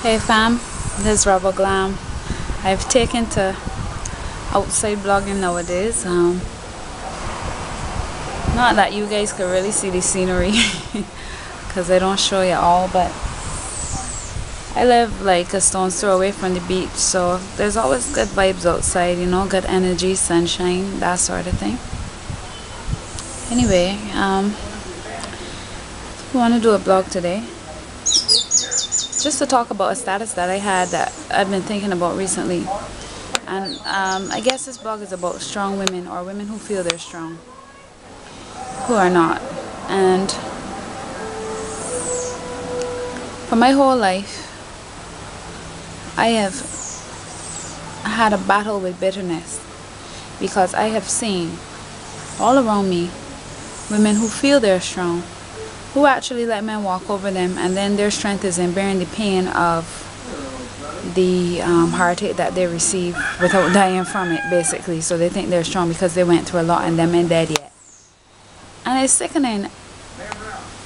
Hey fam, this is Rebel Glam. I've taken to outside blogging nowadays. Not that you guys could really see the scenery because I don't show you all, but I live like a stone's throw away from the beach, so there's always good vibes outside, you know, good energy, sunshine, that sort of thing. Anyway, I want to do a blog today just to talk about a status that I had that I've been thinking about recently. And I guess this blog is about strong women, or women who feel they're strong, who are not. And for my whole life, I have had a battle with bitterness, because I have seen all around me women who feel they're strong, who actually let men walk over them, and then their strength is in bearing the pain of the heartache that they receive without dying from it, basically. So they think they're strong because they went through a lot and them ain't dead yet. And it's sickening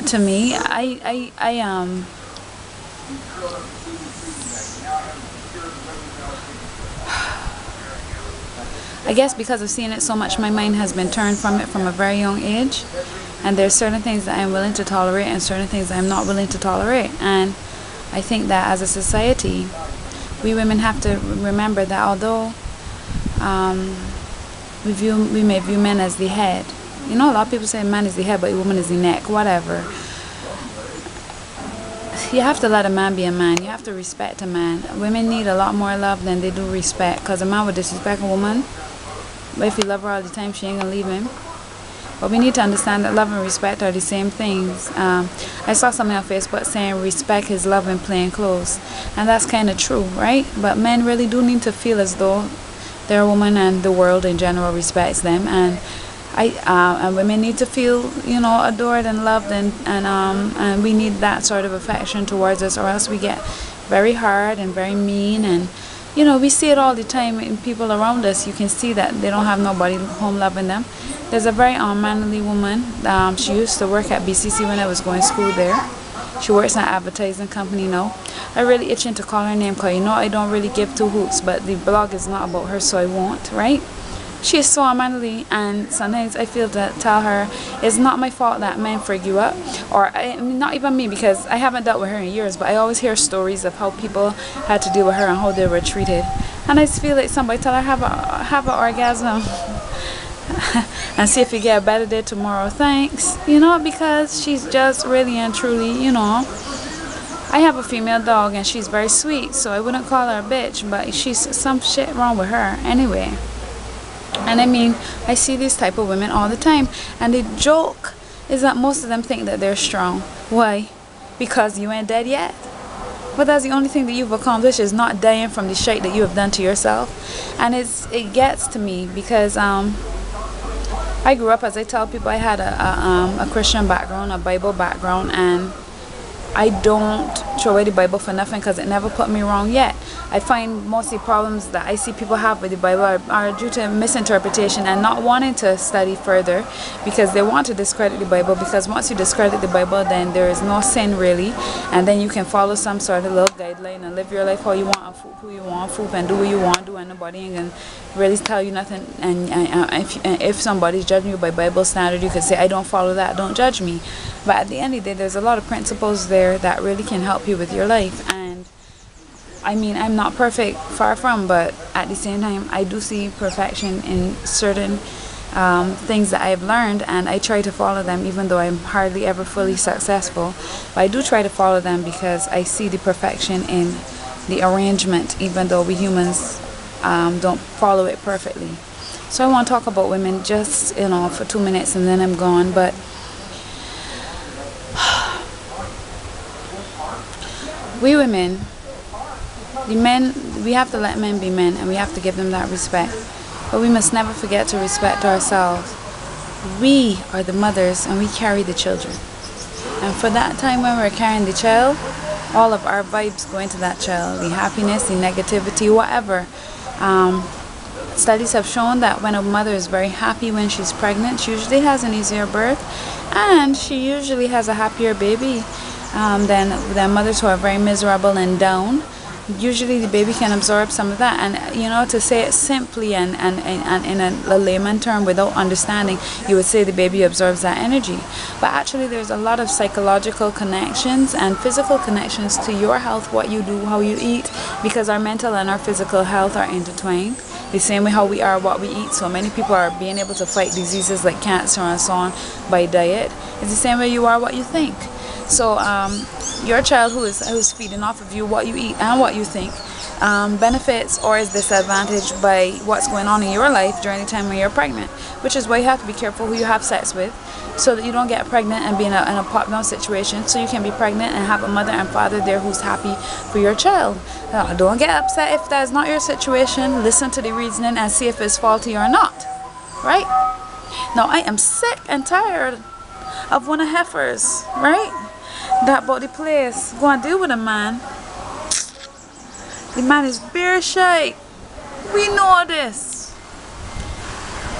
to me. I guess because of seeing it so much, my mind has been turned from it from a very young age. And there's certain things that I'm willing to tolerate and certain things that I'm not willing to tolerate. And I think that as a society, we women have to remember that although we may view men as the head. You know, a lot of people say man is the head, but a woman is the neck, whatever. You have to let a man be a man. You have to respect a man. Women need a lot more love than they do respect, because a man would disrespect a woman, but if he love her all the time, she ain't gonna leave him. But we need to understand that love and respect are the same things. I saw something on Facebook saying respect is love in plain clothes, and that's kind of true, right? But men really do need to feel as though they're a woman and the world in general respects them, and women need to feel, you know, adored and loved, and we need that sort of affection towards us, or else we get very hard and very mean. And you know, we see it all the time in people around us. You can see that they don't have nobody home loving them. There's a very unmanly woman. She used to work at BCC when I was going to school there. She works in an advertising company now. I really itching to call her name, because you know I don't really give two hoots, but the blog is not about her, so I won't, right? She is so unmanly, and sometimes I feel to tell her it's not my fault that men frig you up, or not even me, because I haven't dealt with her in years, but I always hear stories of how people had to deal with her and how they were treated, and I just feel like somebody tell her have an orgasm and see if you get a better day tomorrow, thanks, you know, because she's just really and truly, you know. I have a female dog and she's very sweet, so I wouldn't call her a bitch, but she's some shit wrong with her anyway. And I mean, I see these type of women all the time, and the joke is that most of them think that they're strong. Why? Because you ain't dead yet. But that's the only thing that you've accomplished, is not dying from the shit that you have done to yourself. And it gets to me because I grew up, as I tell people, I had a Christian background, a Bible background, and I don't throw away the Bible for nothing, because it never put me wrong yet. I find most of the problems that I see people have with the Bible are due to misinterpretation and not wanting to study further, because they want to discredit the Bible, because once you discredit the Bible, then there is no sin really, and then you can follow some sort of little guideline and live your life how you want, who you want, and do what you want to do, and nobody ain't gonna really tell you nothing. And if somebody's judging you by Bible standard, you could say, I don't follow that, don't judge me. But at the end of the day, there's a lot of principles there that really can help you with your life. And I mean, I'm not perfect, far from, but at the same time, I do see perfection in certain things that I've learned, and I try to follow them, even though I'm hardly ever fully successful. But I do try to follow them because I see the perfection in the arrangement, even though we humans don't follow it perfectly. So I want to talk about women just, you know, for 2 minutes, and then I'm gone. But we women, the men, we have to let men be men, and we have to give them that respect. But we must never forget to respect ourselves. We are the mothers, and we carry the children. And for that time when we're carrying the child, all of our vibes go into that child, the happiness, the negativity, whatever. Studies have shown that when a mother is very happy when she's pregnant, she usually has an easier birth, and she usually has a happier baby. than mothers who are very miserable and down. Usually the baby can absorb some of that, and you know, to say it simply and in a layman term without understanding, you would say the baby absorbs that energy. But actually there's a lot of psychological connections and physical connections to your health, what you do, how you eat, because our mental and our physical health are intertwined. The same way how we are what we eat. So many people are being able to fight diseases like cancer and so on by diet. It's the same way you are what you think. So your child who is feeding off of you what you eat and what you think benefits or is disadvantaged by what's going on in your life during the time when you're pregnant, which is why you have to be careful who you have sex with, so that you don't get pregnant and be in a pop-down situation, so you can be pregnant and have a mother and father there who's happy for your child. Don't get upset if that's not your situation. Listen to the reasoning and see if it's faulty or not, right? Now, I am sick and tired of one of heifers, right, that bought the place go and deal with a man. The man is bare shy. We know this.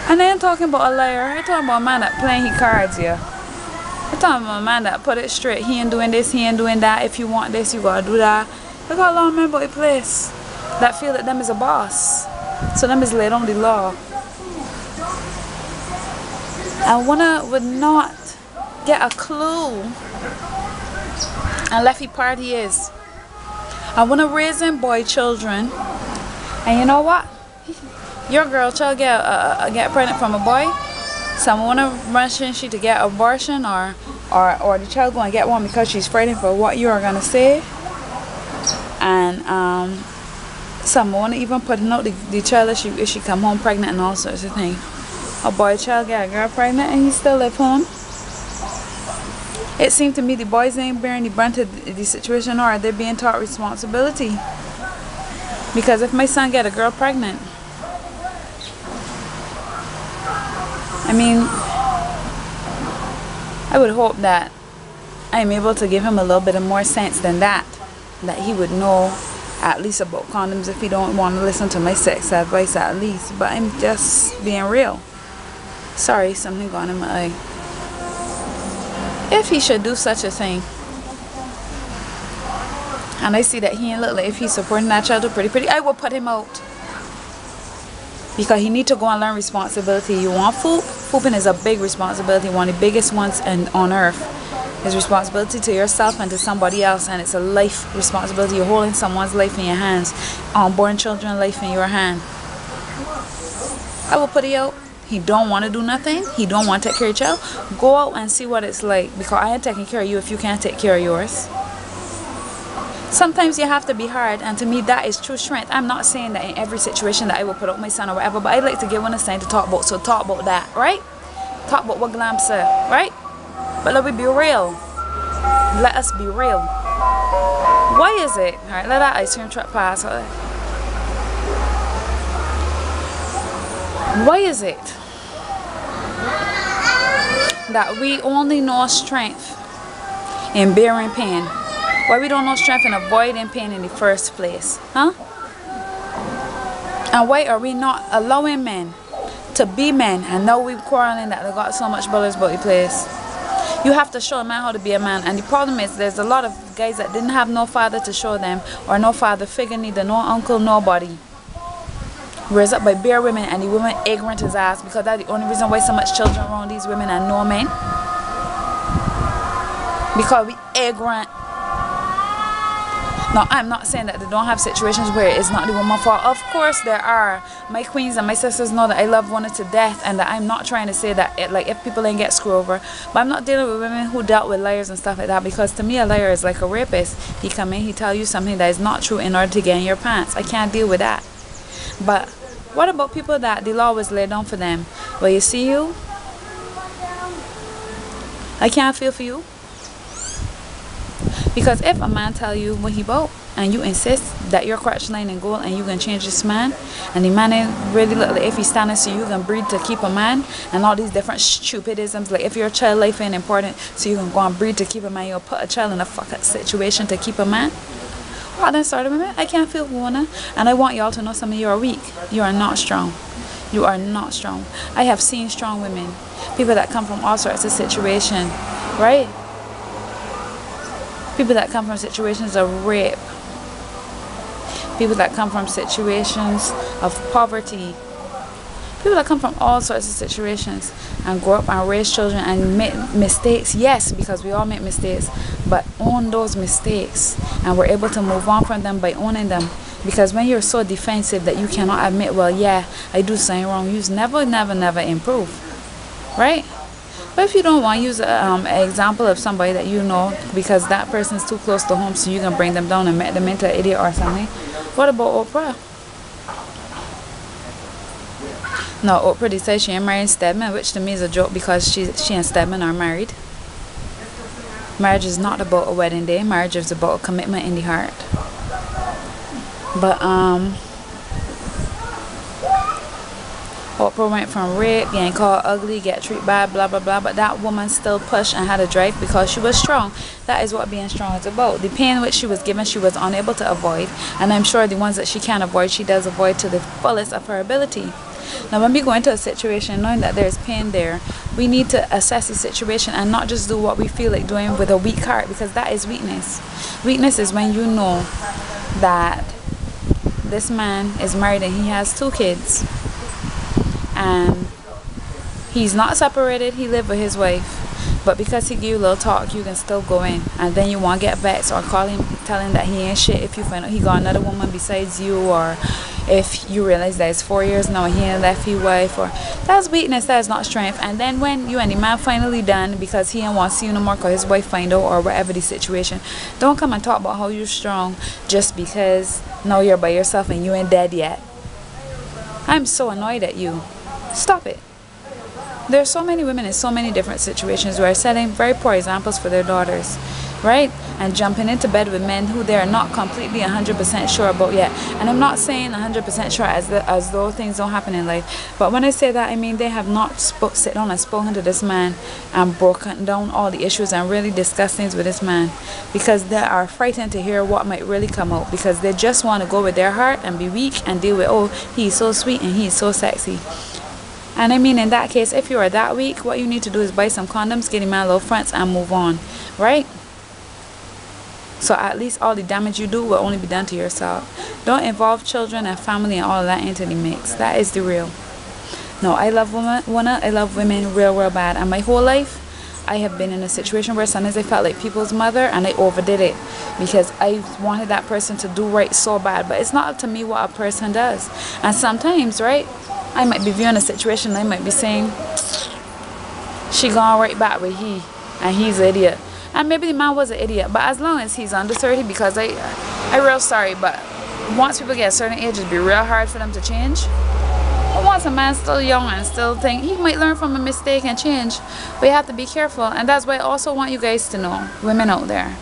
And I ain't talking about a liar. I'm talking about a man that playing his cards here. I'm talking about a man that put it straight. He ain't doing this, he ain't doing that. If you want this, you gotta do that. Look how long men bought the place that feel that them is a boss. So them is laid on the law. And one would not get a clue and left he party is. I want to raise them boy children, and you know what? Your girl child get pregnant from a boy. Someone wanna rush in she to get abortion, or the child gonna get one because she's frightened for what you are gonna say, and someone wanna even put out the child if she come home pregnant and all sorts of things. A boy child get a girl pregnant and he still live home. It seemed to me the boys ain't bearing the brunt of the situation, or they're being taught responsibility. Because if my son get a girl pregnant, I mean, I would hope that I am able to give him a little bit of more sense than that he would know at least about condoms if he don't want to listen to my sex advice at least. But I'm just being real. Sorry, something gone in my eye. If he should do such a thing, and I see that he ain't look like if he's supporting that child pretty, I will put him out. Because he need to go and learn responsibility. You want food? Pooping is a big responsibility, one of the biggest ones on earth. It's responsibility to yourself and to somebody else, and it's a life responsibility. You're holding someone's life in your hands, unborn children's life in your hand. I will put it out. He don't want to do nothing. He don't want to take care of your child. Go out and see what it's like, because I ain't taking care of you if you can't take care of yours. Sometimes you have to be hard, and to me that is true strength. I'm not saying that in every situation that I will put out my son or whatever, but I like to give one a sign to talk about. So talk about that, right? Talk about what GLAM said, right? But let me be real. Let us be real. Why is it? Alright, let that ice cream truck pass. Why is it that we only know strength in bearing pain? Why we don't know strength in avoiding pain in the first place? Huh? And why are we not allowing men to be men, and now we quarreling that they got so much brothers about the place? You have to show a man how to be a man, and the problem is there's a lot of guys that didn't have no father to show them, or no father figure, neither no uncle, nobody. Raised up by bare women, and the women ignorant as ass, because that's the only reason why so much children around these women and no men. Because we ignorant. Now, I'm not saying that they don't have situations where it's not the woman's fault. Of course there are. My queens and my sisters know that I love one to death, and that I'm not trying to say that like if people ain't get screwed over. But I'm not dealing with women who dealt with liars and stuff like that, because to me a liar is like a rapist. He come in, he tell you something that is not true in order to get in your pants. I can't deal with that. But what about people that the law was laid down for them? Well, you see you, I can't feel for you. Because if a man tell you what he bought, and you insist that your crotch line and gold and you can change this man, and the man ain't really look like if he's standing so you can breed to keep a man, and all these different stupidisms, like if your child life ain't important so you can go and breed to keep a man, you'll put a child in a fucked situation to keep a man. Well then, sorry women, I can't feel for one, and I want y'all to know something. You are weak. You are not strong. You are not strong. I have seen strong women, people that come from all sorts of situations, right? people that come from situations of rape, people that come from situations of poverty, people that come from all sorts of situations and grow up and raise children and make mistakes. Yes, because we all make mistakes, but own those mistakes, and we're able to move on from them by owning them. Because when you're so defensive that you cannot admit, well, yeah, I do something wrong, you never improve, right? But if you don't want to use an example of somebody that you know because that person's too close to home, so you can bring them down and make them into an idiot or something, what about Oprah? No, Oprah decides she ain't marrying Stedman, which to me is a joke because she and Stedman are married. Marriage is not about a wedding day. Marriage is about a commitment in the heart. But Oprah went from rape, getting called ugly, get treated bad, blah blah blah, but that woman still pushed and had a drive because she was strong. That is what being strong is about. The pain which she was given, she was unable to avoid, and I'm sure the ones that she can avoid, she does avoid to the fullest of her ability. Now when we go into a situation knowing that there's pain there, we need to assess the situation and not just do what we feel like doing with a weak heart, because that is weakness. Weakness is when you know that this man is married and he has 2 kids and he's not separated, he lives with his wife, but because he give you a little talk, you can still go in, and then you want to get vexed or call him, tell him that he ain't shit if you find out he got another woman besides you, or if you realize that it's 4 years now and he ain't left his wife. Or that's weakness, that is not strength. And then when you and the man finally done because he ain't want to see you no more because his wife find out or whatever the situation, don't come and talk about how you're strong just because now you're by yourself and you ain't dead yet. I'm so annoyed at you. Stop it. There are so many women in so many different situations who are setting very poor examples for their daughters, right? And jumping into bed with men who they are not completely 100% sure about yet. And I'm not saying 100% sure as though things don't happen in life. But when I say that, I mean they have not sit down and spoken to this man and broken down all the issues and really discussed things with this man, because they are frightened to hear what might really come out, because they just want to go with their heart and be weak and deal with, oh, he's so sweet and he's so sexy. And I mean, in that case, if you are that weak, what you need to do is buy some condoms, get him a little fronts, and move on, right? So at least all the damage you do will only be done to yourself. Don't involve children and family and all of that into the mix. That is the real. No, I love I love women real bad. And my whole life, I have been in a situation where sometimes I felt like people's mother and I overdid it because I wanted that person to do right so bad. But it's not up to me what a person does. And sometimes, right, I might be viewing a situation, I might be saying, she gone right back with he, and he's an idiot. And maybe the man was an idiot, but as long as he's under 30, because I real sorry, but once people get a certain age, it'd be real hard for them to change. But once a man's still young and still think, he might learn from a mistake and change. But you have to be careful, and that's why I also want you guys to know, women out there,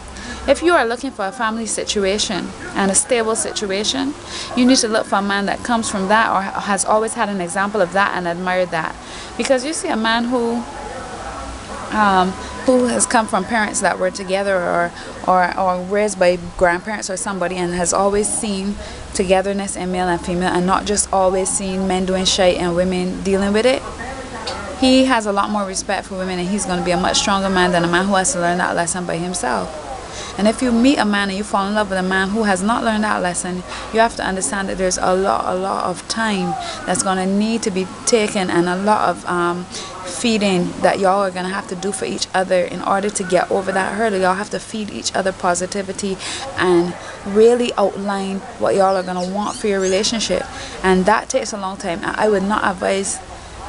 if you are looking for a family situation and a stable situation, you need to look for a man that comes from that or has always had an example of that and admired that. Because you see a man who has come from parents that were together or raised by grandparents or somebody and has always seen togetherness in male and female and not just always seen men doing shit and women dealing with it, he has a lot more respect for women, and he's going to be a much stronger man than a man who has to learn that lesson by himself. And if you meet a man and you fall in love with a man who has not learned that lesson, you have to understand that there's a lot of time that's going to need to be taken, and a lot of feeding that y'all are going to have to do for each other in order to get over that hurdle. Y'all have to feed each other positivity and really outline what y'all are going to want for your relationship. And that takes a long time. I would not advise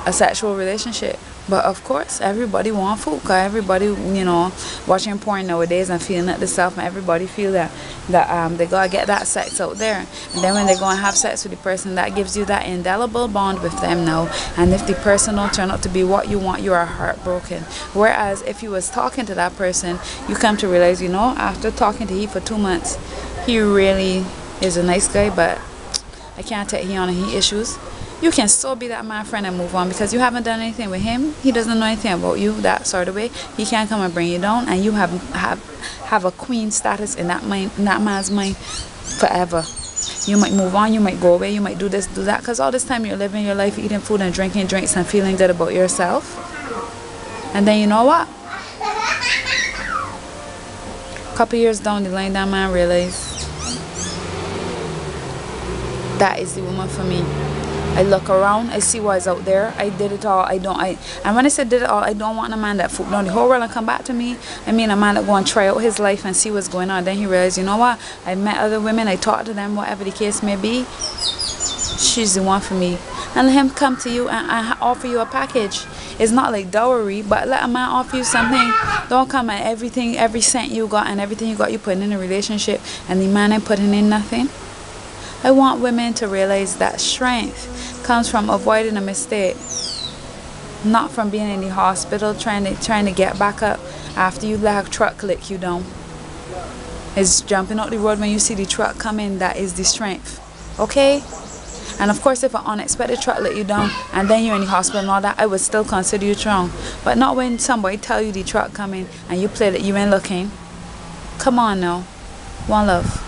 a sexual relationship. But of course, everybody want food, cause everybody, you know, watching porn nowadays and feeling it themselves, and everybody feel that they gotta get that sex out there. And then when they go and have sex with the person, that gives you that indelible bond with them now. And if the person don't turn out to be what you want, you are heartbroken. Whereas if you was talking to that person, you come to realize, you know, after talking to he for 2 months, he really is a nice guy, but I can't take he on he issues. You can still be that man friend and move on, because you haven't done anything with him. He doesn't know anything about you, that sort of way. He can't come and bring you down, and you have a queen status in that man's mind forever. You might move on, you might go away, you might do this, do that, because all this time you're living your life eating food and drinking drinks and feeling good about yourself. And then you know what? couple years down the line, that man realized that is the woman for me. I look around, I see what's out there. I did it all. And when I said did it all, I don't want a man that fooled down the whole world and come back to me. I mean a man that go and try out his life and see what's going on. Then he realized, you know what? I met other women, I talked to them, whatever the case may be. She's the one for me. And let him come to you and offer you a package. It's not like dowry, but let a man offer you something. Don't come at everything, every cent you got and everything you got, you putting in a relationship, and the man ain't putting in nothing. I want women to realize that strength comes from avoiding a mistake, not from being in the hospital trying to get back up after you let a truck lick you down. It's jumping out the road when you see the truck coming, that is the strength. Okay? And of course, if an unexpected truck let you down and then you're in the hospital and all that, I would still consider you strong. But not when somebody tell you the truck coming and you play that you ain't looking. Come on now. One love.